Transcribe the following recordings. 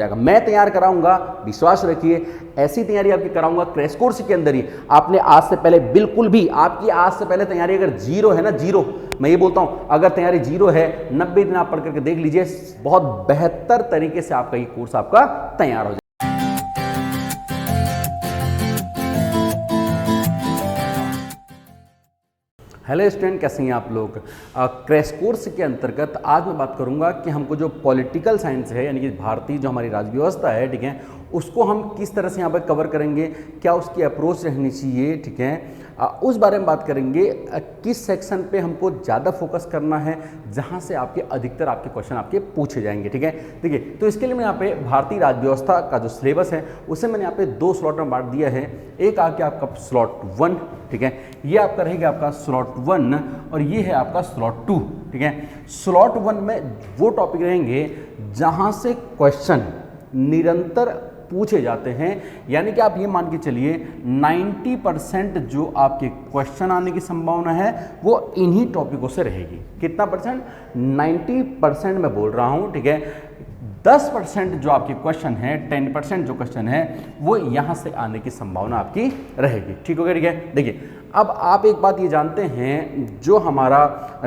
मैं तैयार कराऊंगा, विश्वास रखिए। ऐसी तैयारी आपकी कराऊंगा क्रैश कोर्स के अंदर ही। आपने आज से पहले बिल्कुल भी, आपकी आज से पहले तैयारी अगर जीरो है ना, जीरो, मैं ये बोलता हूं अगर तैयारी जीरो है, 90 दिन आप पढ़ करके देख लीजिए, बहुत बेहतर तरीके से आपका ये कोर्स आपका तैयार हो जाए। हेलो स्टूडेंट, कैसे हैं आप लोग। क्रैश कोर्स के अंतर्गत आज मैं बात करूंगा कि हमको जो पॉलिटिकल साइंस है, यानी कि भारतीय जो हमारी राज्य व्यवस्था है, ठीक है, उसको हम किस तरह से यहाँ पर कवर करेंगे, क्या उसकी अप्रोच रहनी चाहिए, ठीक है, उस बारे में बात करेंगे। किस सेक्शन पे हमको ज़्यादा फोकस करना है, जहाँ से आपके अधिकतर आपके क्वेश्चन आपके पूछे जाएंगे, ठीक है। देखिए, तो इसके लिए मैं यहाँ पे भारतीय राज्य व्यवस्था का जो सिलेबस है उसे मैंने यहाँ पे दो स्लॉट में बांट दिया है। एक आके आपका स्लॉट 1, ठीक है, ये आपका रहेगा आपका स्लॉट 1 और ये है आपका स्लॉट 2, ठीक है। स्लॉट 1 में वो टॉपिक रहेंगे जहाँ से क्वेश्चन निरंतर पूछे जाते हैं, यानी कि आप ये मान के चलिए 90% जो आपके क्वेश्चन आने की संभावना है वो इन्हीं टॉपिकों से रहेगी। कितना परसेंट? 90% मैं बोल रहा हूँ, ठीक है। 10% जो आपके क्वेश्चन है, 10% जो क्वेश्चन है वो यहाँ से आने की संभावना आपकी रहेगी, ठीक हो गया, ठीक है। देखिए, अब आप एक बात ये जानते हैं, जो हमारा,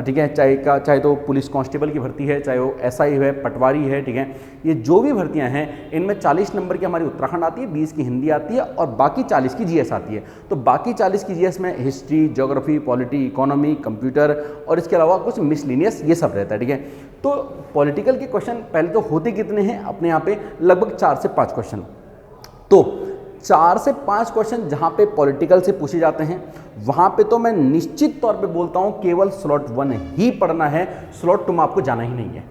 ठीक है, चाहे तो पुलिस कांस्टेबल की भर्ती है, चाहे वो एसआई है, पटवारी है, ठीक है, ये जो भी भर्तियां हैं इनमें 40 नंबर की हमारी उत्तराखंड आती है, 20 की हिंदी आती है और बाकी 40 की जीएस आती है। तो बाकी 40 की जीएस में history, geography, polity, economy, computer और इसके अलावा कुछ मिसलिनियस ये सब रहता है, ठीक है। तो पॉलिटिकल के क्वेश्चन पहले तो होते कितने हैं अपने यहाँ पे, लगभग 4 से 5 क्वेश्चन। तो 4 से 5 क्वेश्चन जहाँ पे पॉलिटिकल से पूछे जाते हैं, वहाँ पे तो मैं निश्चित तौर पे बोलता हूँ केवल स्लॉट 1 ही पढ़ना है, स्लॉट 2 में आपको जाना ही नहीं है,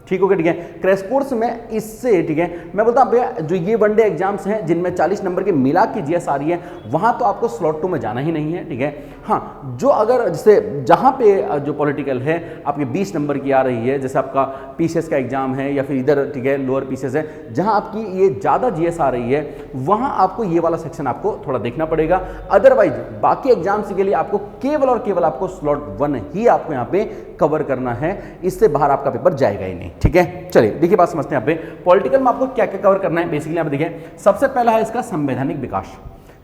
ठीक हो गया, ठीक है। क्रैश कोर्स में इससे, ठीक है, मैं बोलता हूँ भैया जो ये वनडे एग्जाम्स हैं जिनमें 40 नंबर की मिला की जीएस आ रही है, वहाँ तो आपको स्लॉट 2 में जाना ही नहीं है, ठीक है। हाँ, जो अगर जैसे जहाँ पे जो पॉलिटिकल है आपके 20 नंबर की आ रही है, जैसे आपका पीसीएस का एग्जाम है या फिर इधर, ठीक है, लोअर पीसीएस है, जहाँ आपकी ये ज़्यादा जीएस आ रही है, वहाँ आपको ये वाला सेक्शन आपको थोड़ा देखना पड़ेगा। अदरवाइज बाकी एग्जाम्स के लिए आपको केवल और केवल आपको स्लॉट 1 ही आपको यहाँ पे कवर करना है, इससे बाहर आपका पेपर जाएगा ही नहीं, ठीक है। चलिए देखिए, बात समझते हैं। यहाँ पे पॉलिटिकल में आपको क्या क्या कवर करना है बेसिकली यहाँ पे देखिए। सबसे पहला है इसका संवैधानिक विकास।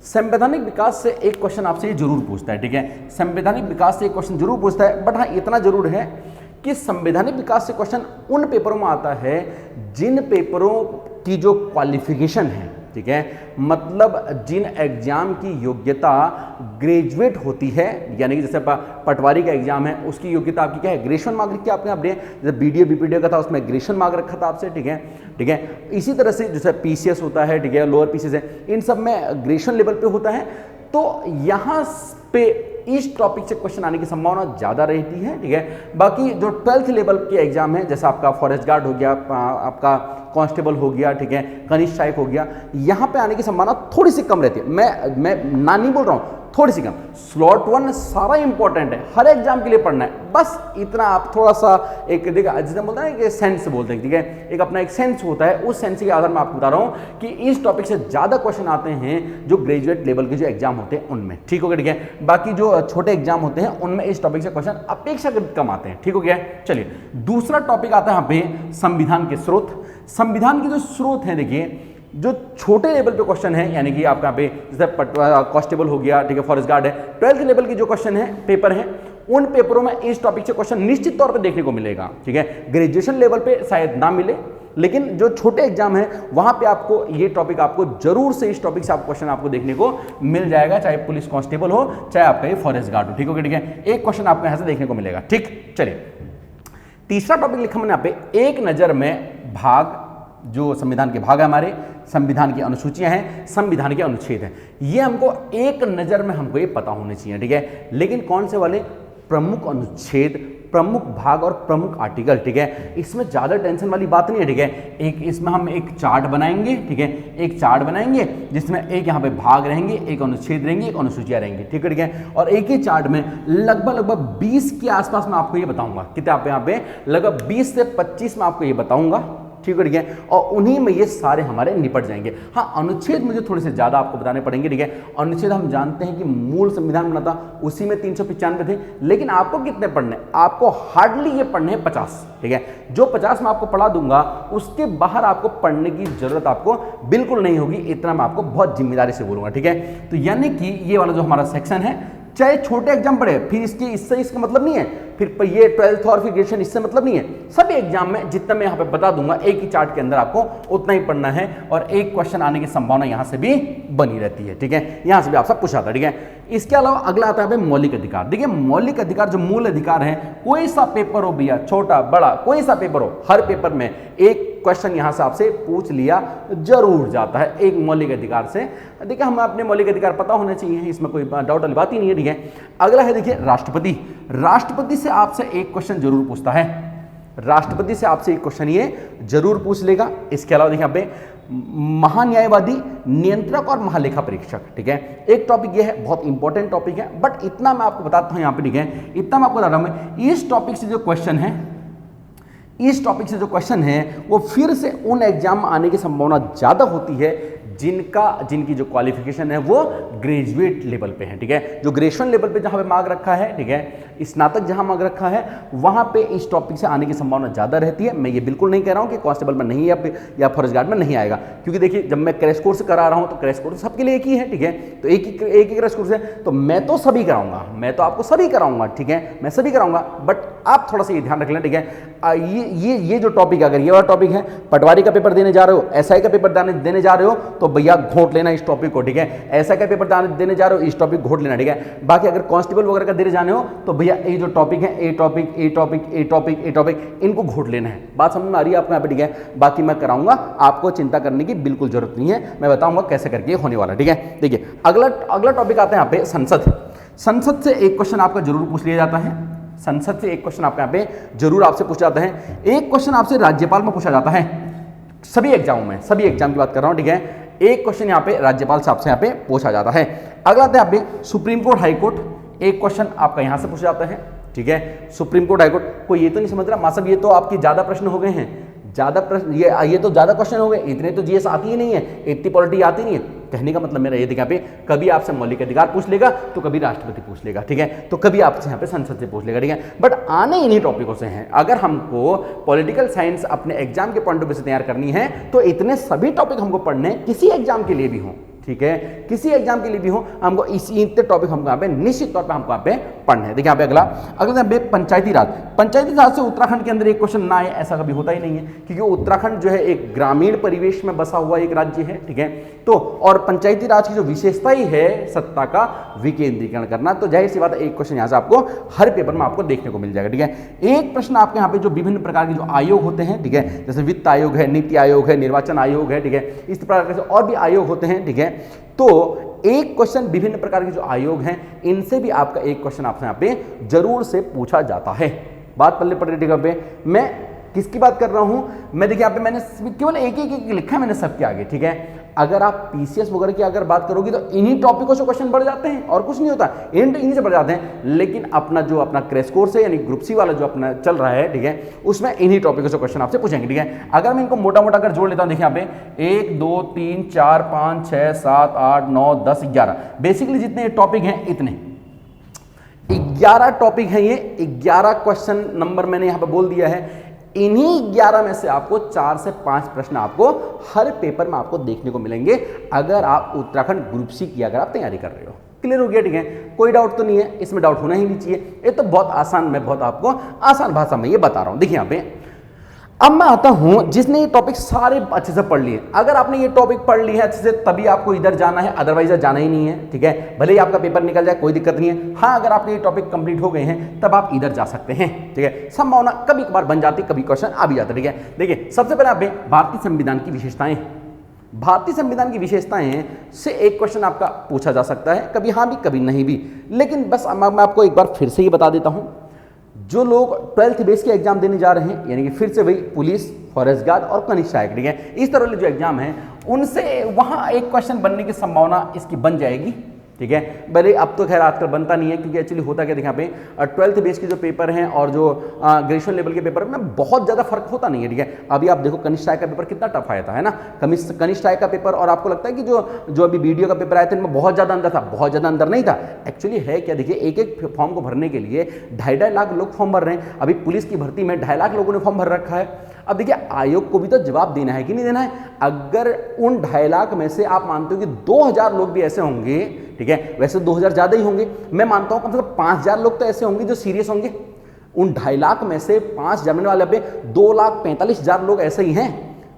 संवैधानिक विकास से एक क्वेश्चन आपसे ये जरूर पूछता है, ठीक है, संवैधानिक विकास से एक क्वेश्चन जरूर पूछता है। बट हाँ, इतना जरूर है कि संवैधानिक विकास से क्वेश्चन उन पेपरों में आता है जिन पेपरों की जो क्वालिफिकेशन है, ठीक है, मतलब जिन एग्जाम की योग्यता ग्रेजुएट होती है, यानी कि जैसे पटवारी का एग्जाम है उसकी योग्यता आपकी क्या है, ग्रेजुएशन मार्क लिख के आपने अपने, जैसे बीडीओ बीपीडीओ का था उसमें ग्रेजुएशन मार्क रखा था आपसे, ठीक है, ठीक है। इसी तरह से जैसे पीसीएस होता है, ठीक है, लोअर पीसीएस है, इन सब में ग्रेजुएशन लेवल पे होता है। तो यहाँ पे इस टॉपिक से क्वेश्चन आने की संभावना ज़्यादा रहती है, ठीक है। बाकी जो 12th लेवल के एग्जाम है, जैसा आपका फॉरेस्ट गार्ड हो गया, आपका कांस्टेबल हो गया, ठीक है, कनिष्ठ सहायक हो गया, यहाँ पे आने की संभावना थोड़ी सी कम रहती है। मैं ना नहीं बोल रहा हूँ, थोड़ी सी कम। स्लॉट 1 सारा इंपॉर्टेंट है, हर एग्जाम के लिए पढ़ना है, बस इतना आप थोड़ा सा एक देखा, जिसे बोलते हैं कि सेंस बोलते हैं, ठीक है, एक अपना एक सेंस होता है, उस सेंस के आधार में आपको बता रहा हूँ कि इस टॉपिक से ज़्यादा क्वेश्चन आते हैं जो ग्रेजुएट लेवल के जो एग्जाम होते हैं उनमें, ठीक हो गया, ठीक है। बाकी जो छोटे एग्जाम होते हैं उनमें इस टॉपिक से क्वेश्चन अपेक्षाकृत कम आते हैं, ठीक हो गया। चलिए, दूसरा टॉपिक आता है यहाँ पे संविधान के स्रोत। संविधान के जो स्रोत हैं, देखिए, जो छोटे लेवल पे क्वेश्चन है, यानी कि आपका पे जैसे कांस्टेबल हो गया, ठीक है, फॉरेस्ट गार्ड है, 12th लेवल की जो क्वेश्चन है, पेपर है, उन पेपरों में इस टॉपिक से क्वेश्चन निश्चित तौर पे देखने को मिलेगा, ठीक है। ग्रेजुएशन लेवल पे शायद ना मिले, लेकिन जो छोटे एग्जाम है वहां पे आपको ये टॉपिक, आपको जरूर से इस टॉपिक से आप क्वेश्चन आपको देखने को मिल जाएगा, चाहे पुलिस कांस्टेबल हो, चाहे आपका ये फॉरेस्ट गार्ड हो, ठीक हो गया, ठीक है। एक क्वेश्चन आपको यहां से देखने को मिलेगा, ठीक। चलिए, तीसरा टॉपिक लिखा मैंने यहाँ पे, एक नजर में भाग, जो संविधान के भाग है हमारे, संविधान की अनुसूचियां हैं, संविधान के अनुच्छेद हैं, ये हमको एक नज़र में हमको ये पता होने चाहिए, ठीक है। लेकिन कौन से वाले? प्रमुख अनुच्छेद, प्रमुख भाग और प्रमुख आर्टिकल, ठीक है। इसमें ज़्यादा टेंशन वाली बात नहीं है, ठीक है। एक इसमें हम एक चार्ट बनाएंगे, ठीक है, एक चार्ट बनाएंगे जिसमें एक यहाँ पे भाग रहेंगे, एक अनुच्छेद रहेंगे, एक अनुसूचियाँ रहेंगी, ठीक है, ठीक है। और एक ही चार्ट में लगभग 20 के आसपास मैं आपको ये बताऊंगा, कितने आप यहाँ पे लगभग 20 से 25 में आपको ये बताऊंगा, ठीक है, ठीक है, और उन्हीं में ये सारे हमारे निपट जाएंगे। हाँ, अनुच्छेद मुझे थोड़े से ज़्यादा आपको बताने पड़ेंगे, ठीक है। अनुच्छेद हम जानते हैं कि मूल संविधान बना था उसी में 395 थे, लेकिन आपको कितने पढ़ने, आपको हार्डली ये पढ़ने हैं 50, ठीक है। जो 50 मैं आपको पढ़ा दूंगा उसके बाहर आपको पढ़ने की जरूरत आपको बिल्कुल नहीं होगी, इतना मैं आपको बहुत जिम्मेदारी से बोलूंगा, ठीक है। तो यानी कि ये वाला जो हमारा सेक्शन है, चाहे छोटे एग्जाम पढ़े, फिर इससे इसका मतलब नहीं है, फिर ये 12th और फिर ग्रेजुएशन इससे मतलब नहीं है, सभी एग्जाम में जितना मैं यहाँ पे बता दूंगा एक ही चार्ट के अंदर आपको उतना ही पढ़ना है, और एक क्वेश्चन आने की संभावना यहाँ से भी बनी रहती है, ठीक है, यहाँ से भी आपसे पूछा था, ठीक है। इसके अलावा अगला आता है मौलिक अधिकार। देखिए मौलिक अधिकार जो मूल अधिकार है, कोई सा पेपर हो भैया, छोटा बड़ा कोई सा पेपर हो, हर पेपर में एक क्वेश्चन यहां से आपसे पूछ लिया जरूर जाता है एक मौलिक अधिकार से। देखिए हमें अपने मौलिक अधिकार पता होने चाहिए, इसमें कोई डाउट वाली बात ही नहीं है, ठीक है। अगला है देखिए राष्ट्रपति। राष्ट्रपति से आपसे एक क्वेश्चन जरूर पूछता है, राष्ट्रपति से आपसे एक क्वेश्चन ये जरूर पूछ लेगा। इसके अलावा देखिए यहाँ पे महान्यायवादी, नियंत्रक और महालेखा परीक्षक, ठीक है, एक टॉपिक ये है, बहुत इंपॉर्टेंट टॉपिक है, बट इतना मैं आपको बताता हूं यहाँ पे, ठीक है, इतना मैं आपको बता रहा हूं, इस टॉपिक से जो क्वेश्चन है, इस टॉपिक से जो क्वेश्चन है वो फिर से उन एग्जाम में आने की संभावना ज़्यादा होती है जिनकी जो क्वालिफिकेशन है वो ग्रेजुएट लेवल पे है, ठीक है। जो ग्रेजुएशन लेवल पे जहाँ पे मार्क रखा है, ठीक है, स्नातक जहाँ मार्क रखा है वहाँ पे इस टॉपिक से आने की संभावना ज़्यादा रहती है। मैं ये बिल्कुल नहीं कह रहा हूँ कि कांस्टेबल में नहीं या फॉरेस्ट गार्ड में नहीं आएगा, क्योंकि देखिए जब मैं क्रैश कोर्स करा रहा हूँ तो क्रैश कोर्स सबके लिए एक ही है, ठीक है, तो एक ही क्रैश कोर्स है, तो मैं तो सभी कराऊंगा, मैं तो आपको सभी कराऊंगा, ठीक है, मैं सभी कराऊंगा, बट आप थोड़ा सा ये ध्यान रख लें, ठीक है। ये जो टॉपिक, अगर ये वाला टॉपिक है, पटवारी का पेपर देने जा रहे हो, एसआई का पेपर देने जा रहे हो, तो भैया घोट लेना इस टॉपिक को, ठीक है। एसआई का पेपर देने जा रहे हो, इस टॉपिक घोट लेना, ठीक है। बाकी अगर कांस्टेबल वगैरह का देने जाने हो तो भैया ये जो टॉपिक है, ए टॉपिक इनको घोट लेना है। बात समझ में आ रही है आपको यहाँ पे, ठीक है। बाकी मैं कराऊंगा, आपको चिंता करने की बिल्कुल जरूरत नहीं है, मैं बताऊंगा कैसे करके होने वाला, ठीक है। देखिए अगला टॉपिक आता है यहाँ पे संसद। संसद से एक क्वेश्चन आपका जरूर पूछ लिया जाता है, संसद से एक क्वेश्चन आपका यहाँ पे जरूर आपसे पूछा जाता है। एक क्वेश्चन आपसे राज्यपाल में पूछा जाता है, सभी एग्जामों में, सभी एग्जाम की बात कर रहा हूं, ठीक है। एक क्वेश्चन यहाँ पे राज्यपाल साहब से यहाँ पे पूछा जाता है। अगला आता है यहाँ पे सुप्रीम कोर्ट हाई कोर्ट, एक क्वेश्चन आपका यहाँ से पूछा जाता है, ठीक है। सुप्रीम कोर्ट हाई कोर्ट, कोई ये तो नहीं समझ रहा मां साहब ये तो आपकी ज्यादा प्रश्न हो गए हैं, ज्यादा प्रश्न, ये तो ज्यादा क्वेश्चन हो गए, इतने तो जीएस आती ही नहीं है, इतनी पॉलिटी आती नहीं है। कहने का मतलब मेरा ये देखा पे, कभी आपसे मौलिक अधिकार पूछ लेगा तो कभी राष्ट्रपति पूछ लेगा, ठीक है, तो कभी आपसे यहाँ पे संसद से पूछ लेगा, ठीक है, बट आने इन्हीं टॉपिकों से हैं। अगर हमको पॉलिटिकल साइंस अपने एग्जाम के पॉइंट ऑफ व्यू से तैयार करनी है तो इतने सभी टॉपिक हमको पढ़ने, किसी एग्जाम के लिए भी हों, ठीक है, किसी एग्जाम के लिए भी हो, हमको इतने टॉपिक हमको यहाँ पे निश्चित तौर पे हमको यहाँ पे पढ़ना है। देखिए यहाँ पे अगला यहाँ पे पंचायती राज। पंचायती राज से उत्तराखंड के अंदर एक क्वेश्चन ना आए ऐसा कभी होता ही नहीं है, क्योंकि उत्तराखंड जो है एक ग्रामीण परिवेश में बसा हुआ एक राज्य है, ठीक है। तो और पंचायती राज की जो विशेषता ही है सत्ता का विकेंद्रीकरण करना, तो जाहिर सी बात है एक क्वेश्चन यहाँ से आपको हर पेपर में आपको देखने को मिल जाएगा, ठीक है। एक प्रश्न आपके यहाँ पे जो विभिन्न प्रकार के जो आयोग होते हैं, ठीक है, जैसे वित्त आयोग है, नीति आयोग है, निर्वाचन आयोग है, ठीक है, इस प्रकार के और भी आयोग होते हैं, ठीक है। तो एक क्वेश्चन विभिन्न प्रकार के जो आयोग हैं इनसे भी आपका एक क्वेश्चन आपसे यहाँ पे जरूर से पूछा जाता है। बात पल्ले पड़ रही है, मैं किसकी बात कर रहा हूं, मैं देखिए यहाँ पे मैंने केवल एक लिखा है मैंने सबके आगे, ठीक है। अगर आप पीसीएस वगैरह की अगर बात करोगी तो इन्हीं टॉपिकों से क्वेश्चन बढ़ जाते हैं और कुछ नहीं होता, इन्हीं से बढ़ जाते हैं। लेकिन अपना क्रैश कोर्स है यानी ग्रुप सी वाला जो अपना चल रहा है, ठीक है, उसमें इन्हीं टॉपिकों से क्वेश्चन आपसे पूछेंगे, ठीक है। अगर मैं इनको मोटा मोटा कर जोड़ लेता हूं, देखिए यहाँ पे 1 2 3 4 5 6 7 8 9 10 11 बेसिकली जितने टॉपिक हैं इतने 11 टॉपिक हैं, ये 11 क्वेश्चन नंबर मैंने यहाँ पे बोल दिया है। इन्हीं 11 में से आपको 4 से 5 प्रश्न आपको हर पेपर में आपको देखने को मिलेंगे अगर आप उत्तराखंड ग्रुप सी की अगर आप तैयारी कर रहे हो। क्लियर हो गया, ठीक है, कोई डाउट तो नहीं है, इसमें डाउट होना ही नहीं चाहिए। ये तो बहुत आसान, मैं बहुत आपको आसान भाषा में ये बता रहा हूं। देखिए यहाँ पे अब मैं आता हूं जिसने ये टॉपिक सारे अच्छे से पढ़ लिए। अगर आपने ये टॉपिक पढ़ ली है अच्छे से तभी आपको इधर जाना है, अदरवाइज जाना ही नहीं है, ठीक है। भले ही आपका पेपर निकल जाए कोई दिक्कत नहीं है। हाँ, अगर आपके ये टॉपिक कंप्लीट हो गए हैं तब आप इधर जा सकते हैं, ठीक है। संभावना कभी कभार बन जाती, कभी क्वेश्चन आ भी जाता, ठीक है। देखिए सबसे पहले आप भारतीय संविधान की विशेषताएं, भारतीय संविधान की विशेषताएं से एक क्वेश्चन आपका पूछा जा सकता है, कभी हाँ भी कभी नहीं भी। लेकिन बस मैं आपको एक बार फिर से ये बता देता हूं, जो लोग 12th बेस के एग्जाम देने जा रहे हैं यानी कि फिर से वही पुलिस, फॉरेस्ट गार्ड और कनिष्ठ सहायक, ठीक है, इस तरह के जो एग्जाम है उनसे वहां एक क्वेश्चन बनने की संभावना इसकी बन जाएगी, ठीक है। भले अब तो खैर आजकल बनता नहीं है, क्योंकि एक्चुअली होता क्या देखिए यहाँ पे 12th बेस के जो पेपर हैं और जो ग्रेजुएशन लेवल के पेपर में बहुत ज़्यादा फर्क होता नहीं है, ठीक है। अभी आप देखो कनिष्ठ आय का पेपर कितना टफ आया था, है ना, कनिष्ठ आय का पेपर, और आपको लगता है कि जो अभी वीडियो का पेपर आया था इनमें बहुत ज़्यादा अंदर था, बहुत ज़्यादा अंदर नहीं था। एक्चुअली है क्या, देखिए एक एक फॉर्म को भरने के लिए 2.5 लाख लोग फॉर्म भर रहे हैं। अभी पुलिस की भर्ती में 2.5 लाख लोगों ने फॉर्म भर रखा है। अब देखिए आयोग को भी तो जवाब देना है कि नहीं देना है। अगर उन 2.5 लाख में से आप मानते हो कि 2000 लोग भी ऐसे होंगे, ठीक है, वैसे 2000 ज्यादा ही होंगे, मैं मानता हूं कम से कम 5000 लोग तो ऐसे होंगे जो सीरियस होंगे। उन 2.5 लाख में से 5 जमने वाले पे 2,45,000 लोग ऐसे ही हैं,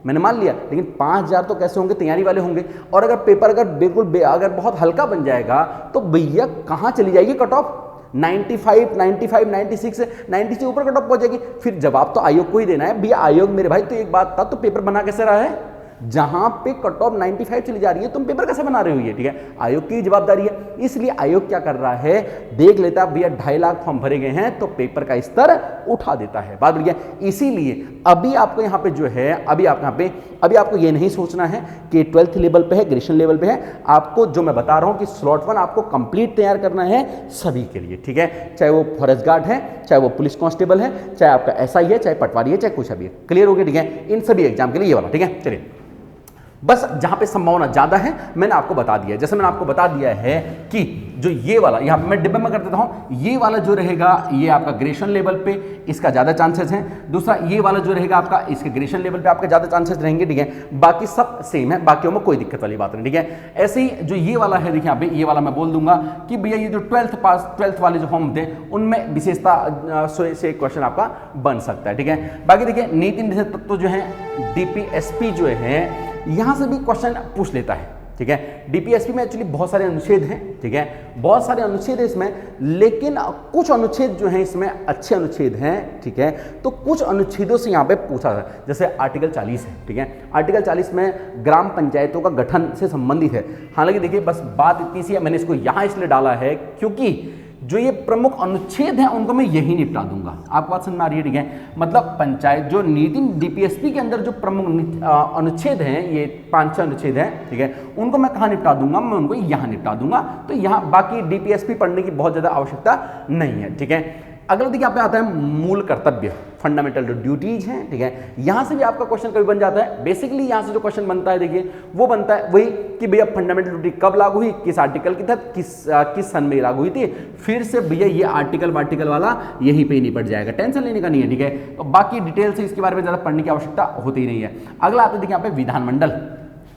मैंने मान लिया, लेकिन 5000 तो कैसे होंगे, तैयारी वाले होंगे। और अगर पेपर अगर बिल्कुल अगर बहुत हल्का बन जाएगा तो भैया कहां चली जाएगी कट ऑफ, 95, 95, 96, 90 से ऊपर कट ऑफ पहुंचेगी। फिर जवाब तो आयोग को ही देना है भैया। आयोग मेरे भाई, तो एक बात था, तो पेपर बना कैसे रहा है, जहां पे कट ऑफ 95 चली जा रही है तुम पेपर कैसे बना रहे हो, ये ठीक है, आयोग की जवाबदारी है। इसलिए आयोग क्या कर रहा है, देख लेता है भैया 2.5 लाख फॉर्म भरे गए हैं तो पेपर का स्तर उठा देता है, बात बढ़िया। इसीलिए अभी आपको यहां पे जो है, अभी आपको ये नहीं सोचना है कि 12th लेवल पे है, ग्रेजुएशन लेवल पे है। आपको जो मैं बता रहा हूं कि स्लॉट 1 आपको कंप्लीट तैयार करना है सभी के लिए, ठीक है, चाहे वो फॉरेस्ट गार्ड है, चाहे वो पुलिस कांस्टेबल है, चाहे आपका एसआई है, चाहे पटवारी है, चाहे कुछ भी है। क्लियर हो गया, ठीक है, इन सभी एग्जाम के लिए ये वाला, ठीक है। चलिए, बस जहां पे संभावना ज्यादा है मैंने आपको बता दिया, जैसे मैंने आपको बता दिया है कि जो ये वाला यहां पे मैं डिब्बे में कर देता हूं, ये वाला जो रहेगा ये आपका ग्रेजुएशन लेवल पे इसका ज्यादा चांसेस है। दूसरा ये वाला जो रहेगा आपका, इसके ग्रेजुएशन लेवल पे आपके ज्यादा चांसेस रहेंगे, ठीक है। बाकी सब सेम है, बाकियों में कोई दिक्कत वाली बात नहीं, ठीक है। ऐसे ही जो ये वाला है, देखिए यहाँ पे ये वाला मैं बोल दूंगा कि भैया ये जो 12th वाले जो फॉर्म थे उनमें विशेषता से क्वेश्चन आपका बन सकता है, ठीक है। बाकी देखिए नीति निर्देशक तत्व जो है, डीपीएसपी जो है, यहां से भी क्वेश्चन पूछ लेता है, ठीक है। डीपीएसपी में एक्चुअली बहुत सारे अनुच्छेद हैं, ठीक है, बहुत सारे अनुच्छेद हैं इसमें, लेकिन कुछ अनुच्छेद जो हैं इसमें अच्छे अनुच्छेद हैं, ठीक है। तो कुछ अनुच्छेदों से यहां पे पूछा था, जैसे आर्टिकल 40 है, ठीक है। आर्टिकल 40 में ग्राम पंचायतों का गठन से संबंधित है। हालांकि देखिए बस बात इतनी सी है, मैंने इसको यहां इसलिए डाला है क्योंकि जो ये प्रमुख अनुच्छेद हैं उनको मैं यही निपटा दूंगा। आपको बात समझ में आ रही है, ठीक है। मतलब पंचायत जो नीति डीपीएसपी के अंदर जो प्रमुख अनुच्छेद हैं, ये 5-6 अनुच्छेद हैं, ठीक है, उनको मैं कहाँ निपटा दूंगा, मैं उनको यहाँ निपटा दूंगा। तो यहाँ बाकी डीपीएसपी पढ़ने की बहुत ज्यादा आवश्यकता नहीं है, ठीक है। अगला देखिए यहाँ पे आता है मूल कर्तव्य, फंडामेंटल जो ड्यूटीज हैं, ठीक है। यहां से भी आपका क्वेश्चन कभी बन जाता है। बेसिकली यहां से जो क्वेश्चन बनता है, देखिए वो बनता है वही कि भैया फंडामेंटल ड्यूटी कब लागू हुई, किस आर्टिकल के तहत, किस सन में लागू हुई थी। फिर से भैया ये आर्टिकल वाला यहीं पे ही निपट जाएगा, टेंशन लेने का नहीं है, ठीक है। तो बाकी डिटेल से इसके बारे में ज्यादा पढ़ने की आवश्यकता होती ही नहीं है। अगला आता है देखिए यहाँ पे विधानमंडल।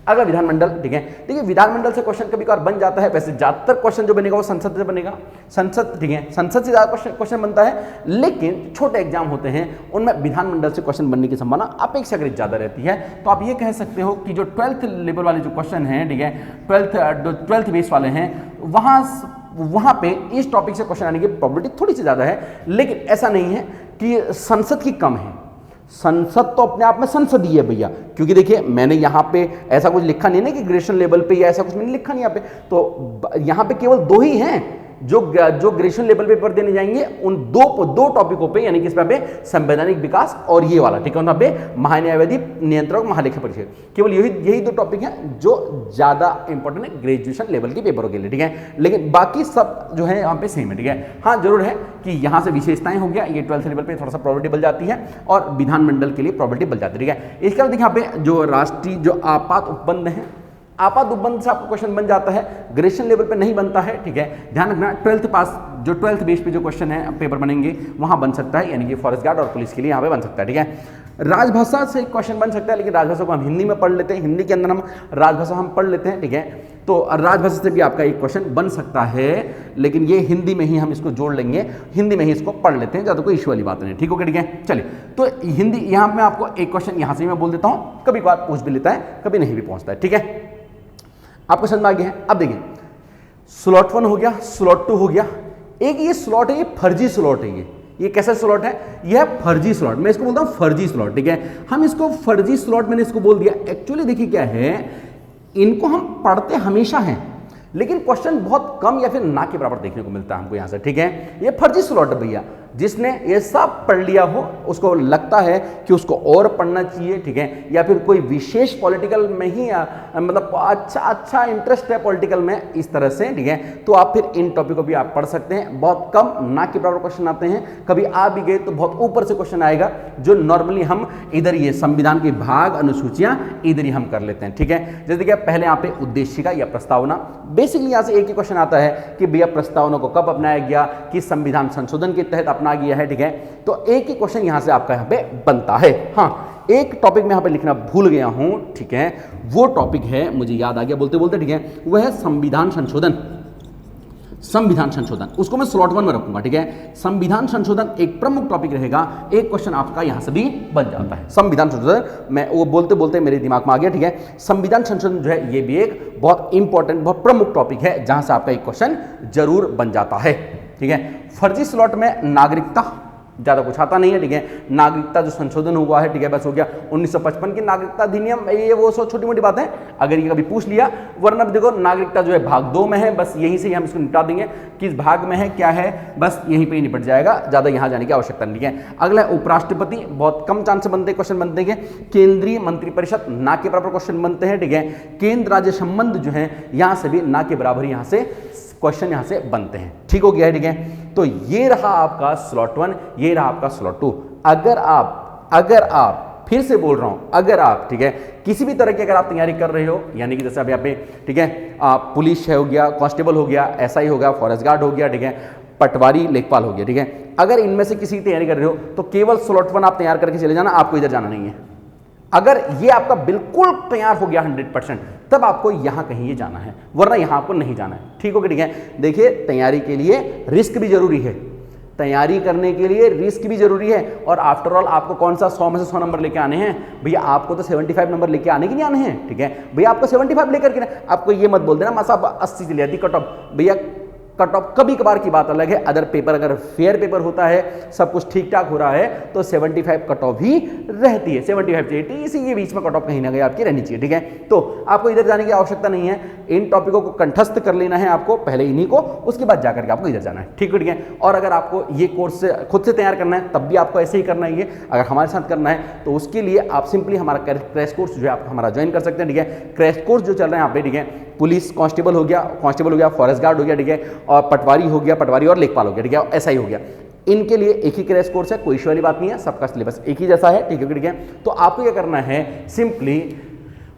अगला विधानमंडल, ठीक है। देखिए विधानमंडल से क्वेश्चन कभी कभार बन जाता है, वैसे ज्यादातर क्वेश्चन जो बनेगा वो संसद से बनेगा, संसद, ठीक है, संसद से ज्यादा क्वेश्चन बनता है। लेकिन छोटे एग्जाम होते हैं उनमें विधानमंडल से क्वेश्चन बनने की संभावना अपेक्षाकृत ज्यादा रहती है। तो आप ये कह सकते हो कि जो 12th लेवल वाले जो क्वेश्चन हैं, ठीक है, 12th बेस वाले हैं, वहां पे इस टॉपिक से क्वेश्चन आने की प्रोबेबिलिटी थोड़ी सी ज्यादा है। लेकिन ऐसा नहीं है कि संसद की कम है, संसद तो अपने आप में संसदीय है भैया, क्योंकि देखिए मैंने यहाँ पे ऐसा कुछ लिखा नहीं है कि ग्रेजुएशन लेवल पे या ऐसा कुछ मैंने लिखा नहीं यहाँ पे। तो यहाँ पे केवल 2 ही हैं जो ग्रेजुएशन लेवल पे पेपर देने जाएंगे, उन दो टॉपिकों पे, यानी कि इस पे संवैधानिक विकास और ये वाला, ठीक है, वहां पे महान्यायवादी, नियंत्रक, महालेखा परीक्षक, केवल यही 2 टॉपिक हैं जो ज्यादा इंपॉर्टेंट है ग्रेजुएशन लेवल के पेपरों के लिए, ठीक है। लेकिन बाकी सब जो है यहाँ पे सेम है, ठीक है। हाँ जरूर है कि यहाँ से विशेषताएं हो गया, ये 12th लेवल पे थोड़ा सा प्रोबेबिलिटी बन जाती है और विधानमंडल के लिए प्रोबेबिलिटी बन जाती है, ठीक है। इसके बाद देखिए यहाँ पे जो राष्ट्रीय जो आपात उपबंध है, आपात उपबंध से आपको क्वेश्चन बन जाता है, ग्रेजुएशन लेवल पे नहीं बनता है, ठीक है। ध्यान रखना 12th बेस पे जो क्वेश्चन है पेपर बनेंगे वहां बन सकता है, यानी कि फॉरेस्ट गार्ड और पुलिस के लिए यहाँ पे बन सकता है, ठीक है। राजभाषा से क्वेश्चन बन सकता है, लेकिन राजभाषा को हम हिंदी में पढ़ लेते हैं, हिंदी के अंदर हम राजभाषा हम पढ़ लेते हैं, ठीक है। तो राजभाषा से भी आपका एक क्वेश्चन बन सकता है, लेकिन ये हिंदी में ही हम इसको जोड़ लेंगे, हिंदी में ही इसको पढ़ लेते हैं, ज़्यादा कोई इश्यू वाली बात नहीं, ठीक है, ठीक है। चलिए, तो हिंदी यहाँ मैं आपको एक क्वेश्चन यहाँ से मैं बोल देता हूँ, कभी बार पूछ भी लेता है, कभी नहीं भी पहुँचता है, ठीक है। आपको समझ में आ गया है। अब देखिए स्लॉट 1 हो गया, स्लॉट 2 हो गया, एक ये स्लॉट है, ये फर्जी स्लॉट है, ये कैसा स्लॉट है, यह फर्जी स्लॉट, मैं इसको बोलता हूं फर्जी स्लॉट, ठीक है। हम इसको फर्जी स्लॉट मैंने इसको बोल दिया। एक्चुअली देखिए क्या है, इनको हम पढ़ते हमेशा हैं, लेकिन क्वेश्चन बहुत कम या फिर ना के बराबर देखने को मिलता है हमको यहां से, ठीक है। ये फर्जी स्लॉट है भैया। जिसने ये सब पढ़ लिया हो, उसको लगता है कि उसको और पढ़ना चाहिए, ठीक है, या फिर कोई विशेष पॉलिटिकल में ही मतलब अच्छा इंटरेस्ट है पॉलिटिकल में इस तरह से, ठीक है, तो आप फिर इन टॉपिक को भी आप पढ़ सकते हैं। बहुत कम ना के बराबर क्वेश्चन आते हैं, कभी आ भी गए तो बहुत ऊपर से क्वेश्चन आएगा, जो नॉर्मली हम इधर ये संविधान के भाग अनुसूचियां इधर ही हम कर लेते हैं, ठीक है। जैसे कि पहले यहाँ पे उद्देशिका या प्रस्तावना, बेसिकली यहाँ से एक ही क्वेश्चन आता है कि भैया प्रस्तावना को कब अपनाया गया, किस संविधान संशोधन के तहत अपना गया है, ठीक है, तो एक ही क्वेश्चन यहाँ से आपका यहाँ पे बनता है। हाँ, एक टॉपिक में यहाँ पे लिखना भूल गया हूं, ठीक है, वो टॉपिक है, मुझे याद आ गया बोलते बोलते, ठीक है, वह है संविधान संशोधन। संविधान संशोधन उसको मैं स्लॉट 1 में रखूंगा, ठीक है। संविधान संशोधन एक प्रमुख टॉपिक रहेगा, एक क्वेश्चन आपका यहां से भी बन जाता है। संविधान संशोधन, मैं वो बोलते बोलते मेरे दिमाग में आ गया, ठीक है। संविधान संशोधन जो है ये भी एक बहुत इंपॉर्टेंट, बहुत प्रमुख टॉपिक है, जहां से आपका एक क्वेश्चन जरूर बन जाता है, ठीक है। फर्जी स्लॉट में नागरिकता, ज़्यादा कुछ आता नहीं है, ठीक है। नागरिकता जो संशोधन हुआ है, ठीक है, बस हो गया 1955 की नागरिकता अधिनियम, ये वो सब छोटी मोटी बातें अगर ये कभी पूछ लिया, वरना देखो नागरिकता जो है भाग 2 में है, बस यहीं से हम इसको निपटा देंगे, किस भाग में है क्या है, बस यहीं पे ही निपट जाएगा, ज़्यादा यहाँ जाने की आवश्यकता नहीं है। अगला है उपराष्ट्रपति, बहुत कम चांस से बनते क्वेश्चन बनते हैं। केंद्रीय मंत्रिपरिषद ना के बराबर क्वेश्चन बनते हैं, ठीक है। केंद्र राज्य संबंध जो है यहाँ से भी ना के बराबर यहाँ से क्वेश्चन यहाँ से बनते हैं, ठीक हो गया है, ठीक है। तो ये रहा आपका स्लॉट 1, ये रहा आपका स्लॉट 2। अगर आप फिर से बोल रहा हूं, अगर आप, ठीक है, किसी भी तरह की अगर आप तैयारी कर रहे हो, यानी कि जैसे अब यहाँ पे, ठीक है, पुलिस हो गया, कांस्टेबल हो गया, एसआई हो गया, फॉरेस्ट गार्ड हो गया, ठीक है, पटवारी लेखपाल हो गया, ठीक है, अगर इनमें से किसी की तैयारी कर रहे हो तो केवल स्लॉट 1 आप तैयार करके चले जाना, आपको इधर जाना नहीं है। अगर ये आपका बिल्कुल तैयार हो गया 100%, तब आपको यहां कहीं ये जाना है, वरना यहां आपको नहीं जाना है, ठीक हो गया, ठीक है। देखिए, तैयारी के लिए रिस्क भी जरूरी है, तैयारी करने के लिए रिस्क भी जरूरी है, और आफ्टर ऑल आपको कौन सा 100 में से 100 नंबर लेके आने हैं भैया, आपको तो 75 नंबर लेके आने की नहीं आने हैं, ठीक है भैया, आपको 75 लेकर के, आपको ये मत बोल देना मासा 80 चली जाती कट ऑफ, भैया कट ऑफ कभी कभार की बात अलग है, अदर पेपर अगर फेयर पेपर होता है, सब कुछ ठीक ठाक हो रहा है, तो 75 कट ऑफ ही रहती है, 75 से 80 इसी के बीच में कट ऑफ कहीं ना कहीं आपकी रहनी चाहिए, ठीक है। तो आपको इधर जाने की आवश्यकता नहीं है, इन टॉपिकों को कंठस्थ कर लेना है आपको पहले इन्हीं को, उसके बाद जाकर के आपको इधर जाना है, ठीक है, ठीक है। और अगर आपको ये कोर्स खुद से तैयार करना है, तब भी आपको ऐसे ही करना है, अगर हमारे साथ करना है तो उसके लिए आप सिंपली हमारा क्रैश कोर्स जो है आप हमारा ज्वाइन कर सकते हैं, ठीक है। क्रैश कोर्स जो चल रहा है यहाँ पे, ठीक है, पुलिस कांस्टेबल हो गया, फॉरेस्ट गार्ड हो गया, ठीक है, और पटवारी हो गया, पटवारी और लेखपाल हो गया, ठीक है, ऐसा ही हो गया। इनके लिए एक ही क्रैश कोर्स है, कोई इश्यू वाली बात नहीं है, सबका सिलेबस एक ही जैसा है, ठीक है, ठीक है। तो आपको क्या करना है, सिंपली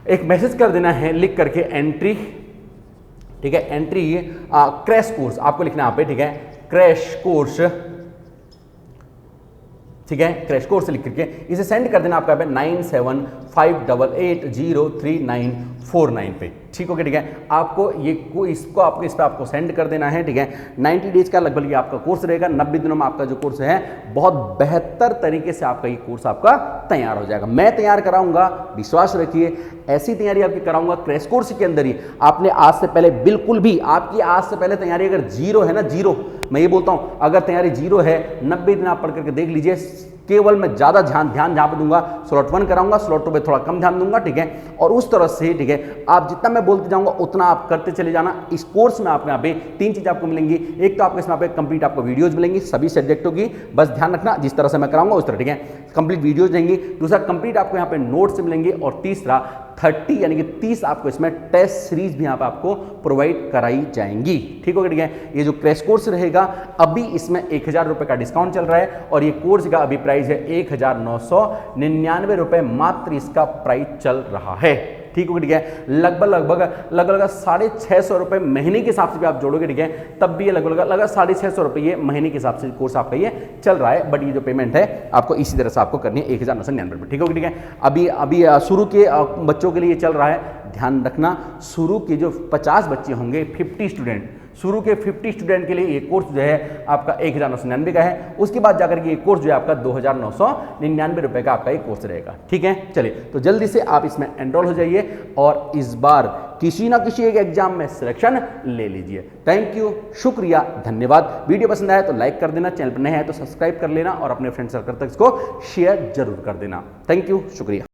एक मैसेज कर देना है लिख करके एंट्री, ठीक है, एंट्री क्रैश कोर्स आपको लिखना है यहाँ पे, ठीक है, क्रैश कोर्स, ठीक है, क्रैश कोर्स लिख करके इसे सेंड कर देना आपका 9758803949 पे, ठीक हो गया, ठीक है। आपको ये इसको आपको इस पे आपको सेंड कर देना है, ठीक है। 90 डेज का लगभग ये आपका कोर्स रहेगा, 90 दिनों में आपका जो कोर्स है बहुत बेहतर तरीके से आपका ये कोर्स आपका तैयार हो जाएगा। मैं तैयार कराऊंगा, विश्वास रखिए, ऐसी तैयारी आपकी कराऊंगा क्रैश कोर्स के अंदर ही। आपने आज से पहले बिल्कुल भी, आपकी आज से पहले तैयारी अगर जीरो है ना, जीरो, मैं ये बोलता हूं अगर तैयारी जीरो है, 90 दिन आप पढ़ करके देख लीजिए, केवल मैं ज्यादा ध्यान जहां पे दूंगा, स्लॉट 1 कराऊंगा, स्लॉट 2 पे थोड़ा कम ध्यान दूंगा, ठीक है, और उस तरह से, ठीक है, आप जितना मैं बोलते जाऊंगा उतना आप करते चले जाना। इस कोर्स में आपको यहाँ पे 3 चीज आपको मिलेंगी, एक तो आपको इसमें पे कंप्लीट आपको वीडियोज मिलेंगी सभी सब्जेक्टों की, बस ध्यान रखना जिस तरह से मैं कराऊंगा उस तरह, ठीक है, कंप्लीट वीडियोज देंगी। दूसरा कंप्लीट आपको यहाँ पे नोट्स मिलेंगे, और तीसरा 30 यानी कि 30 आपको इसमें टेस्ट सीरीज भी यहाँ पे आपको प्रोवाइड कराई जाएंगी, ठीक हो गया, ठीक है। ये जो क्रैश कोर्स रहेगा, अभी इसमें 1000 रुपए का डिस्काउंट चल रहा है, और ये कोर्स का अभी प्राइस है 1999 रुपए, मात्र इसका प्राइस चल रहा है, ठीक हो, ठीक है। लगभग 650 रुपए महीने के हिसाब से भी आप जोड़ोगे, ठीक है, तब भी ये लगभग 650 रुपये महीने के हिसाब से कोर्स आपका ये चल रहा है। बट ये जो पेमेंट है आपको इसी तरह से आपको करनी है 1999 रुपये, ठीक हो, ठीक है। अभी शुरू के बच्चों के लिए चल रहा है, ध्यान रखना, शुरू के जो 50 बच्चे होंगे, 50 स्टूडेंट, शुरू के 50 स्टूडेंट के लिए ये कोर्स जो है आपका 1999 का है। उसके बाद जाकर के ये कोर्स जो है आपका 2999 रुपए का आपका ये कोर्स रहेगा, ठीक है। चलिए, तो जल्दी से आप इसमें एनरोल हो जाइए और इस बार किसी ना किसी एक एग्जाम में सिलेक्शन ले लीजिए। थैंक यू, शुक्रिया, धन्यवाद। वीडियो पसंद आया तो लाइक कर देना, चैनल पर नए हैं तो सब्सक्राइब कर लेना, और अपने फ्रेंड सर्कल तक इसको शेयर जरूर कर देना। थैंक यू, शुक्रिया।